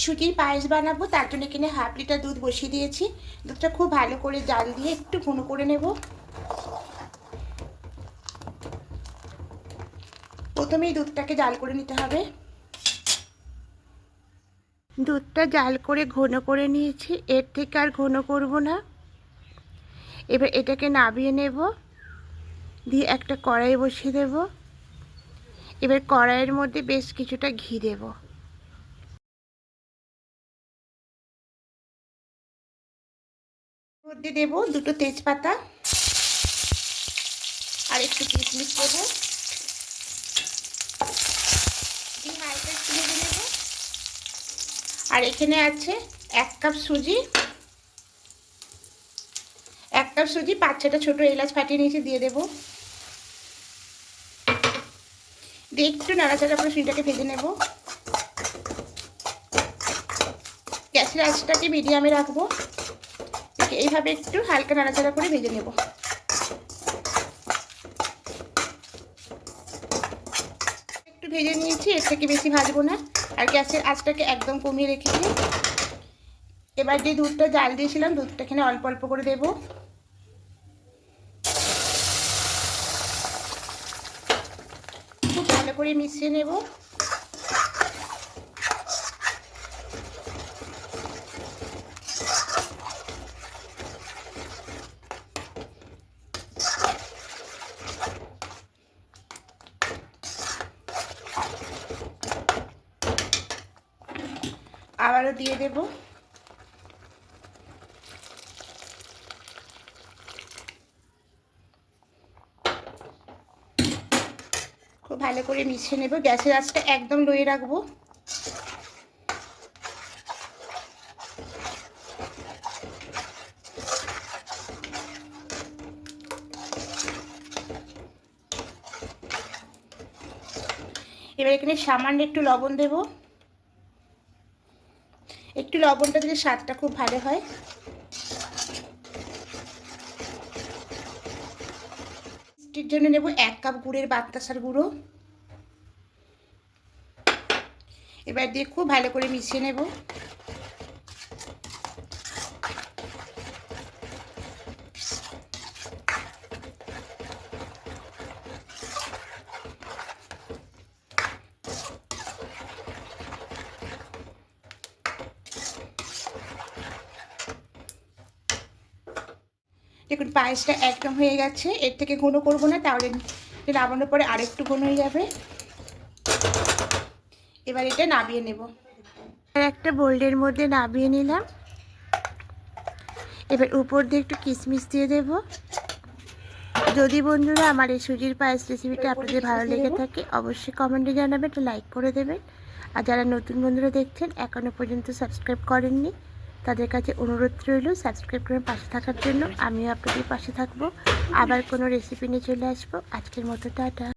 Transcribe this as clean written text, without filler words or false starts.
সুজির পায়েস বানাবো, তার জন্য এখানে হাফ লিটার দুধ বসিয়ে দিয়েছি। দুধটা খুব ভালো করে জাল দিয়ে একটু ঘন করে নেব। প্রথমেই দুধটাকে জাল করে নিতে হবে। দুধটা জাল করে ঘন করে নিয়েছি, এর থেকে আর ঘন করব না। এবার এটাকে নামিয়ে নেব, দিয়ে একটা কড়াই বসিয়ে দেব। এবার কড়াইয়ের মধ্যে বেশ কিছুটা ঘি দেব। মধ্যে দেব দুটো তেজপাতা আর একটু কিশমিশ দেব। দিয়ে হালকা একটু ভেজে নেব। আর এখানে আছে 1 কাপ সুজি। 1 কাপ সুজি 5-6টা ছোটো এলাচ ফাটিয়ে নিয়েছি, দিয়ে দেব। দিয়ে একটু নাড়াচাড়া করে সুজিটাকে ভেজে নেব। গ্যাসের আঁচটাকে মিডিয়ামে রাখবো। এইভাবে একটু হালকা নাড়াচাড়া করে ভেজে নেব। একটু ভেজে নিয়েছি, এর থেকে বেশি ভাজবো না। আর গ্যাসের আঁচটাকে একদম কমিয়ে রেখেছি। এবার যে দুধটা জাল দিয়েছিলাম, দুধটা এখানে অল্প অল্প করে দেব। খুব ভালো করে মিশিয়ে নেব। আবারও দিয়ে দেব। খুব ভালো করে মিশিয়ে নেব। গ্যাসের আঁচটা একদম লোয়ে রাখবো। এবার এখানে সামান্য একটু লবণ দেব। একটু লবণটা দিলে স্বাদটা খুব ভালো হয়। মিষ্টির জন্য নেব 1 কাপ গুড়ের বাতাসার গুঁড়ো। এবার দিয়ে খুব ভালো করে মিশিয়ে নেব। দেখুন পায়েসটা একদম হয়ে গেছে। এর থেকে ঘন করব না, তাহলে নামানোর পরে আরেকটু ঘন হয়ে যাবে। এবার এটা নামিয়ে নেব। আর একটা বোল্ডের মধ্যে নামিয়ে নিলাম। এবার উপর দিয়ে একটু কিশমিশ দিয়ে দেব। যদি বন্ধুরা আমার এই সুজির পায়েস রেসিপিটা আপনাদের ভালো লেগে থাকে, অবশ্যই কমেন্টে জানাবেন, একটা লাইক করে দেবেন। আর যারা নতুন বন্ধুরা দেখছেন, এখনও পর্যন্ত সাবস্ক্রাইব করেননি, তাদের কাছে অনুরোধ রইল সাবস্ক্রাইব করে পাশে থাকার জন্য। আমিও আপনাদের পাশে থাকবো। আবার কোনো রেসিপি নিয়ে চলে আসবো। আজকের মতো টাটা।